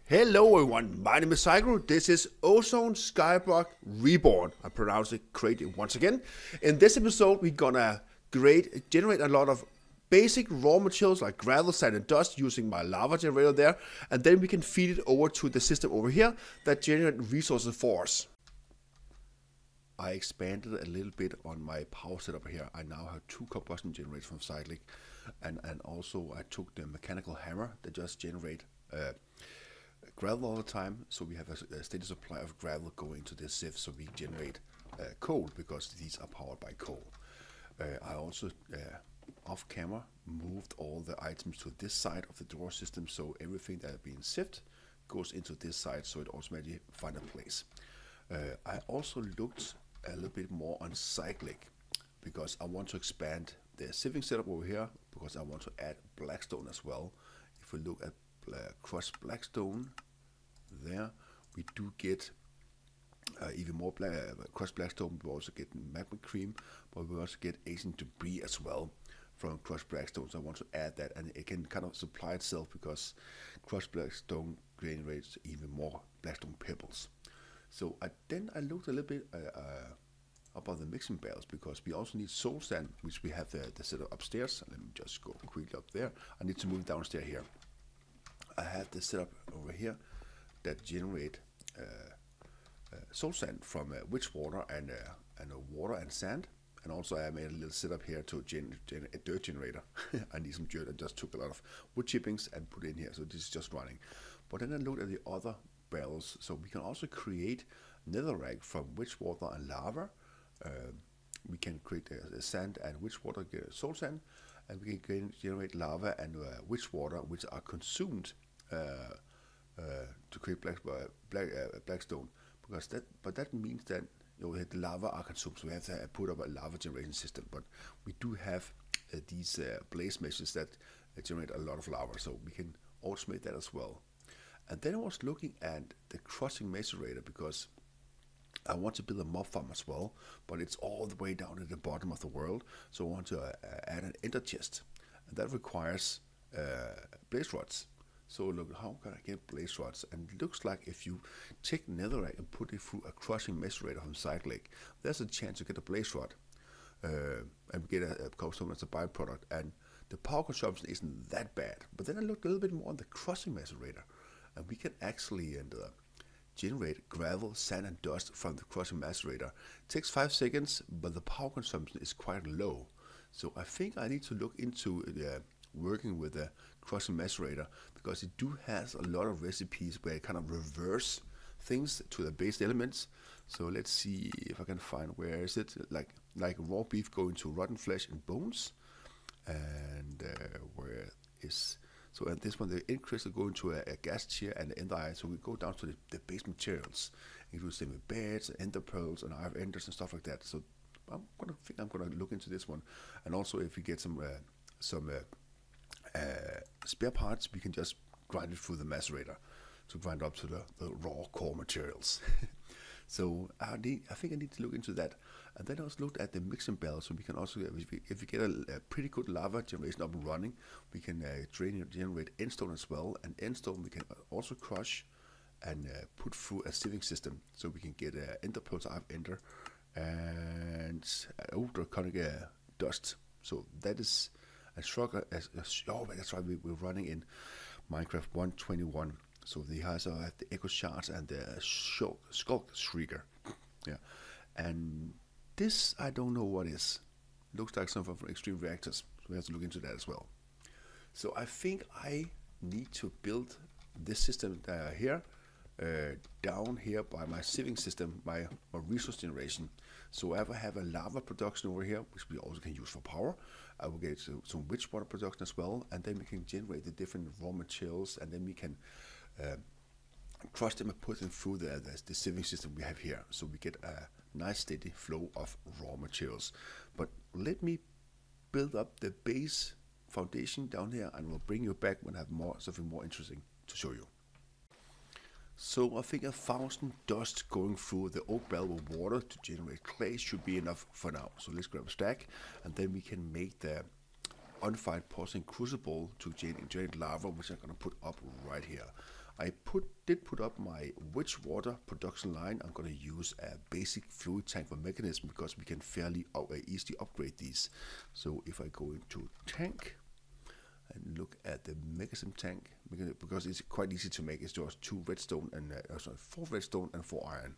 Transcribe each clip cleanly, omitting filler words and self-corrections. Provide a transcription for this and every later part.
Hello everyone, my name is Cygro. This is Ozone Skyblock Reborn. I pronounce it correctly once again. In this episode, we're gonna generate a lot of basic raw materials like gravel, sand, and dust using my lava generator there, and then we can feed it over to the system over here that generate resources for us. I expanded a little bit on my power setup here. I now have 2 combustion generators from Cyclic, and also I took the mechanical hammer that just generate gravel all the time, so we have a steady supply of gravel going to this sieve, so we generate coal because these are powered by coal. I also off camera moved all the items to this side of the drawer system, so everything that has been sieved goes into this side, so it automatically finds a place. I also looked a little bit more on Cyclic because I want to expand the sieving setup over here, because I want to add blackstone as well. If we look at crushed blackstone there, we do get even more crushed blackstone. We also get magma cream, but we also get ancient debris as well from crushed blackstone. So I want to add that, and it can kind of supply itself because crushed blackstone generates even more blackstone pebbles. So then I looked a little bit about the mixing barrels, because we also need soul sand, which we have the setup upstairs. Let me just go quickly up there. I need to move downstairs here. I have the setup over here that generate soul sand from witch water and water and sand. And also I made a little setup here to generate a dirt generator. I need some dirt. I just took a lot of wood chippings and put it in here, so this is just running. But then I looked at the other barrels, so we can also create netherrack from witch water and lava. We can create sand and witch water, soul sand, and we can generate lava and witch water, which are consumed to create blackstone. But that means that the lava are consumed, so we have to put up a lava generation system. But we do have these blaze meshes that generate a lot of lava, so we can automate that as well. And then I was looking at the crushing macerator, because I want to build a mob farm as well, but it's all the way down at the bottom of the world, so I want to add an ender chest, and that requires blaze rods. So look, how can I get blaze rods? And it looks like if you take netherrack and put it through a crushing macerator from Cyclic, there's a chance to get a blaze rod, and get a cobblestone as a byproduct, and the power consumption isn't that bad. But then I looked a little bit more on the crushing macerator, and we can actually generate gravel, sand, and dust from the crushing macerator. It takes 5 seconds, but the power consumption is quite low. So I think I need to look into working with the crushing macerator, because it has a lot of recipes where it kind of reverse things to the base elements. So let's see if I can find, where is it, like raw beef going to rotten flesh and bones, and where is, so at this one the end crystal going to a gas chair and the ender eye. So we go down to the base materials, including same with beds, ender pearls, and iron enders and stuff like that. So I'm gonna look into this one, and also if we get some spare parts, we can just grind it through the macerator to grind up to the raw core materials. So I think I need to look into that. And then I also looked at the mixing barrel, so we can also, if we get a pretty good lava generation up and running, we can generate endstone as well. And endstone we can also crush and put through a sieving system, so we can get ender pearls out of ender and draconic dust. So that is a struggle. Oh, that's right, we're running in Minecraft 1.21. So they also have the echo shards and the skulk shrieker. Yeah, and this I don't know what is. Looks like something from Extreme Reactors, so we have to look into that as well. So I think I need to build this system here, down here by my sieving system, my resource generation. So I have a lava production over here, which we also can use for power. I will get some witch water production as well, and then we can generate the different raw materials, and then we can crush them and put them through the sieving system we have here, so we get a nice steady flow of raw materials. But let me build up the base foundation down here, and we'll bring you back when I have something more interesting to show you. So I think 1,000 dust going through the oak barrel with water to generate clay should be enough for now. So let's grab a stack, and then we can make the unfired porcelain crucible to generate lava, which I'm going to put up right here. I did put up my witch water production line. I'm going to use a basic fluid tank for mechanism because we can fairly easily upgrade these. So if I go into tank and look at the mechanism tank, because it's quite easy to make. It's just 2 redstone and 4 redstone and 4 iron,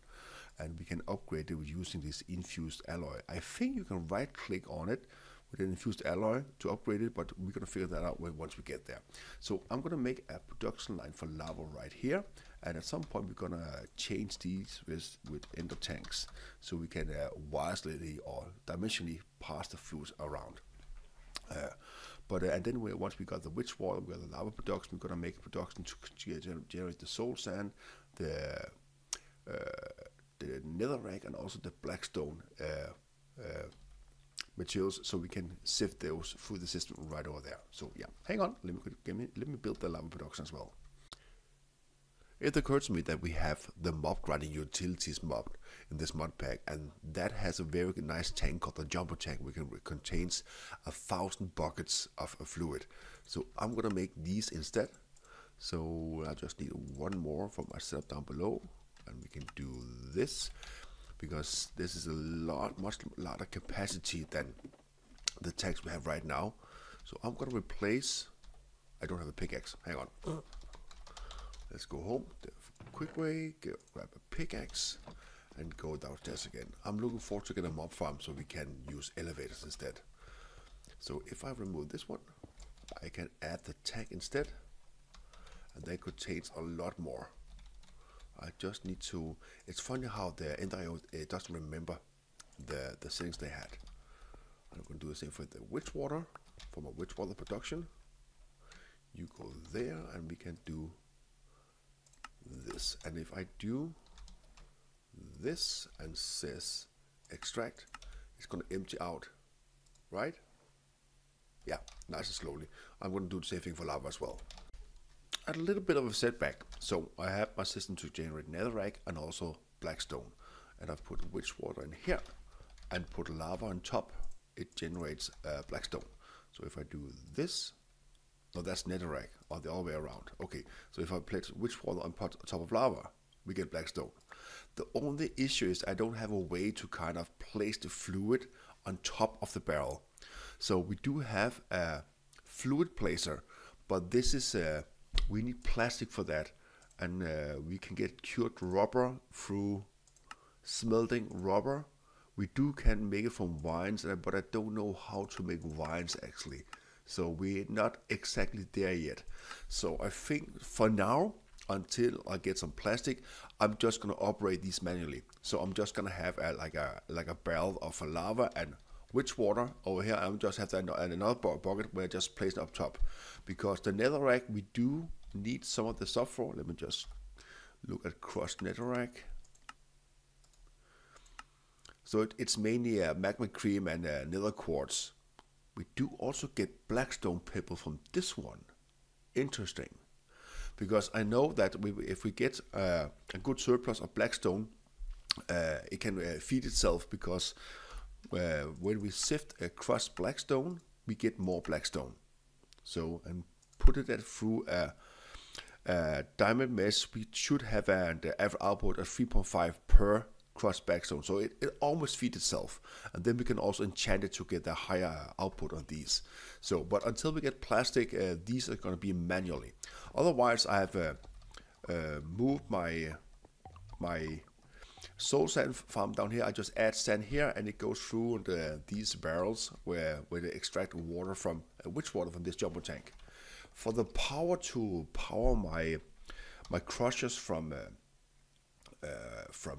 and we can upgrade it with using this infused alloy. I think you can right click on it with an infused alloy to upgrade it, but we're going to figure that out once we get there. So I'm going to make a production line for lava right here, and at some point we're going to change these with ender tanks so we can wisely or dimensionally pass the fluids around. And then once we got the witch water, we got the lava production, we're going to make a production to generate the soul sand, the netherrack, and also the blackstone materials, so we can sift those through the system right over there. So yeah, hang on, let me build the lava production as well. It occurred to me that we have the mob grinding utilities mod in this mod pack, and that has a very nice tank called the jumbo tank, which contains 1,000 buckets of fluid. So I'm gonna make these instead. So I just need one more for my setup down below, and we can do this because this is a much larger capacity than the tanks we have right now. So I'm gonna replace. I don't have a pickaxe. Hang on. Let's go home the quick way, grab a pickaxe, and go downstairs again. I'm looking forward to get a mob farm so we can use elevators instead. So if I remove this one, I can add the tank instead, and that contains a lot more. I just need to. It's funny how the Ender.io doesn't remember the settings they had. I'm going to do the same for the witch water, for my witch water production. You go there, and we can do this, and if I do this and says extract, it's going to empty out, right? Yeah, nice and slowly. I'm going to do the same thing for lava as well. At a little bit of a setback, so I have my system to generate netherrack and also blackstone, and I've put witch water in here and put lava on top. It generates blackstone. So if I do this, no, that's netherrack, or the other way around. Okay, so if I place witch water on top of lava, we get blackstone. The only issue is I don't have a way to kind of place the fluid on top of the barrel. So we do have a fluid placer, but this is we need plastic for that, and we can get cured rubber through smelting rubber. We can make it from vines, but I don't know how to make vines actually. So we're not exactly there yet. So I think for now, until I get some plastic, I'm just gonna operate these manually. So I'm just gonna have like a barrel of lava and witch water over here. I'm just have another bucket where I just place it up top, because the netherrack we do need some of the stuff for. Let me just look at crushed netherrack. So it's mainly magma cream and nether quartz. We do also get blackstone pebble from this one. Interesting, because I know that if we get a good surplus of blackstone, it can feed itself, because when we sift a crushed blackstone, we get more blackstone. So, and put it through a diamond mesh, we should have an average output of 3.5 per crushed blackstone, so it almost feeds itself, and then we can also enchant it to get a higher output on these. So, but until we get plastic, these are going to be manually. Otherwise, I have moved my soul sand farm down here. I just add sand here, and it goes through these barrels where they extract water from witch water from this jumbo tank. For the power to power my crushers from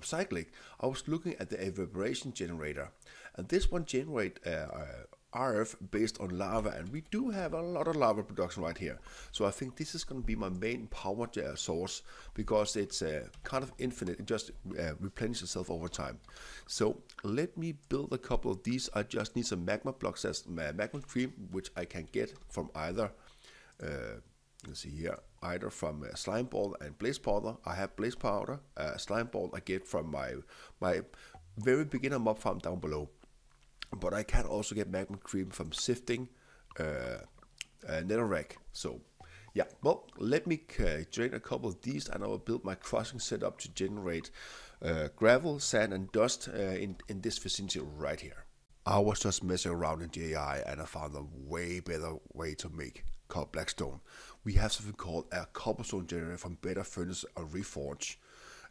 Cyclic, I was looking at the evaporation generator, and this one generates RF based on lava, and we do have a lot of lava production right here. So I think this is going to be my main power source, because it's kind of infinite. It just replenishes itself over time. So let me build a couple of these. I just need some magma blocks as magma cream, which I can get from either let's see here, either from slime ball and blaze powder. I have blaze powder. Slime ball I get from my very beginner mob farm down below, but I can also get magma cream from sifting netherrack. So Yeah, well, let me generate a couple of these, and I will build my crushing setup to generate gravel, sand, and dust in this vicinity right here. I was just messing around in the AI, and I found a way better way to make blackstone. We have something called a cobblestone generator from Better Furnace or Reforge.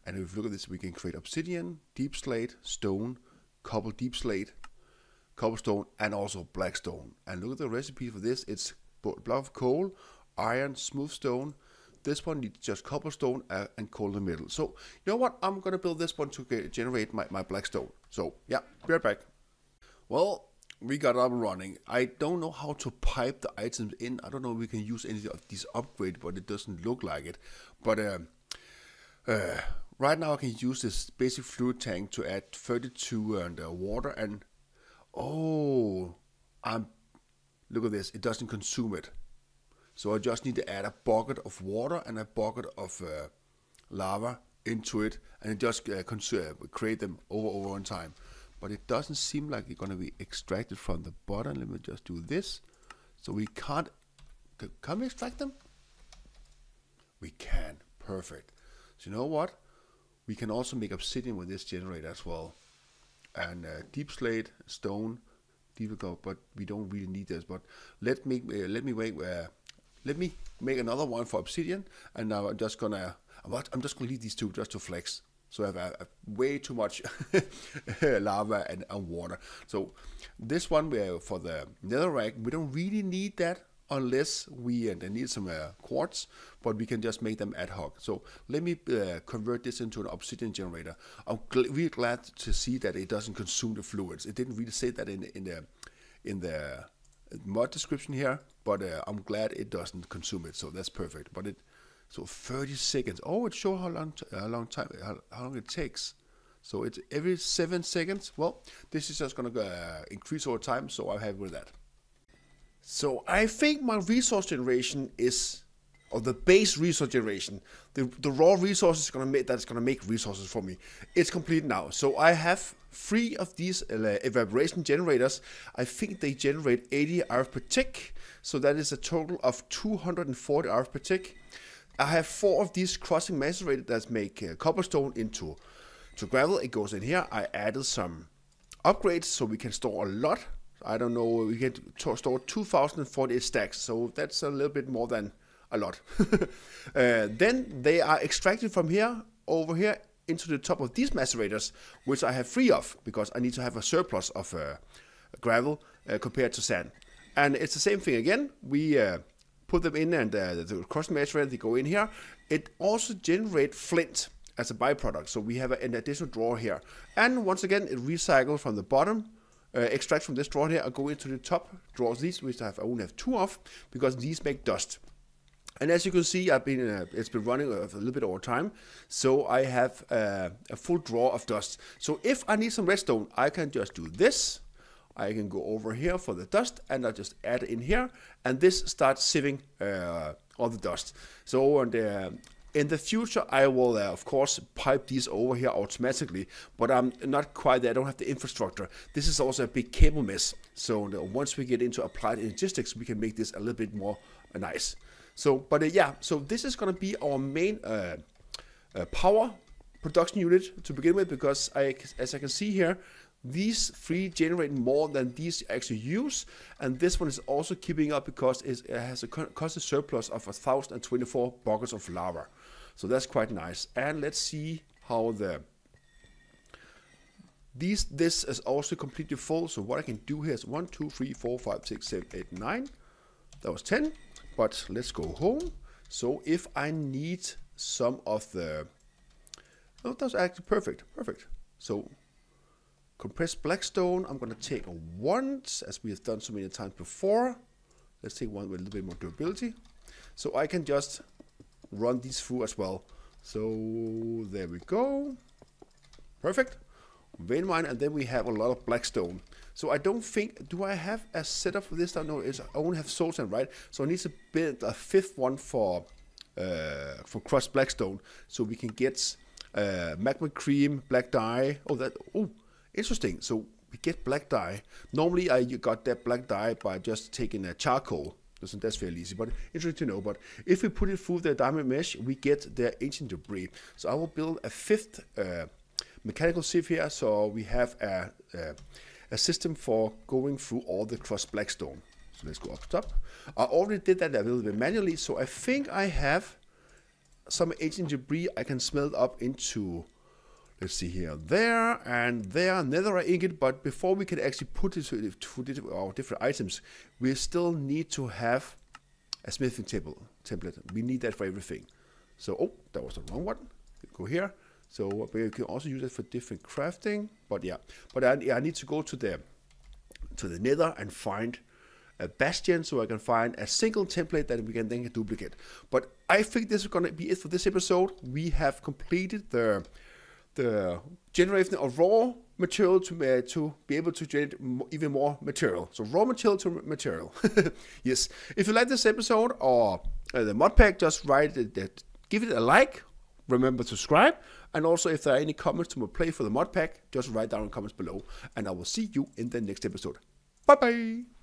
And if we look at this, we can create obsidian, deep slate, stone, cobble deep slate, cobblestone, and also blackstone. And look at the recipe for this. It's block of coal, iron, smooth stone. This one needs just cobblestone and coal in the middle. So you know what? I'm going to build this one to generate my blackstone. So yeah, be right back. Well, we got up and running. I don't know how to pipe the items in. I don't know if we can use any of these upgrades, but it doesn't look like it. But right now I can use this basic fluid tank to add 32 water, and oh, look at this. It doesn't consume it. So I just need to add a bucket of water and a bucket of lava into it, and it just create them over in time. But it doesn't seem like it's going to be extracted from the bottom. Let me just do this. So we can't. Can we extract them? We can. Perfect. So you know what? We can also make obsidian with this generator as well. And deep slate, stone, difficult, but we don't really need this. But let me make another one for obsidian. And now I'm just gonna leave these two just to flex. So I have way too much lava and water. So this one for the netherrack, we don't really need that unless we need some quartz, but we can just make them ad hoc. So let me convert this into an obsidian generator. I'm really glad to see that it doesn't consume the fluids. It didn't really say that in the mod description here, but I'm glad it doesn't consume it. So that's perfect. But so 30 seconds. Oh, it shows how long it takes. So it's every 7 seconds. Well, this is just going to increase over time, so I'm happy with that. So I think my resource generation is, or the base resource generation, the raw resources that's going to make resources for me. It's complete now. So I have 3 of these evaporation generators. I think they generate 80 RF per tick. So that is a total of 240 RF per tick. I have 4 of these crushing macerators that make cobblestone into gravel. It goes in here. I added some upgrades so we can store a lot. I don't know, we can store 2048 stacks, so that's a little bit more than a lot. Then they are extracted from here, over here, into the top of these macerators, which I have 3 of, because I need to have a surplus of gravel compared to sand. And it's the same thing again. We put them in, and the crushing macerator, they go in here. It also generates flint as a byproduct, so we have an additional drawer here. And once again, it recycles from the bottom, extract from this drawer here, and go into the top drawers, these which I only have 2 of, because these make dust. And as you can see, it's been running a little bit over time, so I have a full drawer of dust. So if I need some redstone, I can just do this. I can go over here for the dust, and I just add it in here, and this starts sieving all the dust. So in the future, I will of course pipe these over here automatically, but I'm not quite there. I don't have the infrastructure. This is also a big cable mess. So once we get into applied logistics, we can make this a little bit more nice. So, but yeah, so this is going to be our main power production unit to begin with, because as I can see here, these 3 generate more than these actually use, and this one is also keeping up because it has a constant surplus of 1024 buckets of lava. So that's quite nice. And let's see how this is also completely full. So what I can do here is 1, 2, 3, 4, 5, 6, 7, 8, 9. That was 10. But let's go home. So if I need some of the, oh, that's actually perfect. So compressed blackstone, I'm going to take once, as we have done so many times before. Let's take one with a little bit more durability. So I can just run these through as well. So there we go. Perfect. Vein mine, and then we have a lot of blackstone. So I don't think, do I have a setup for this? I know I only have soul sand, right? So I need to build a 5th one for crushed blackstone, so we can get magma cream, black dye. Oh, interesting. So we get black dye. Normally I got that black dye by just taking a charcoal So that's fairly easy, but interesting to know. But if we put it through the diamond mesh, we get the ancient debris. So I will build a 5th mechanical sieve here, so we have a system for going through all the crushed blackstone. So let's go up top. I already did that a little bit manually, so I think I have some ancient debris I can smelt up into, let's see here, there and there, netherite ingot. But before we can actually put it to our different items, we still need to have a smithing template. We need that for everything. So, oh, that was the wrong one. Go here. So we can also use it for different crafting. But yeah, but I need to go to the nether and find a bastion, so I can find a single template that we can then duplicate. But I think this is going to be it for this episode. We have completed the generation of raw material to be able to generate even more material. So raw material to material. Yes. If you like this episode or the mod pack, just give it a like. Remember to subscribe. And also, if there are any comments to play for the mod pack, just write down in the comments below. And I will see you in the next episode. Bye bye.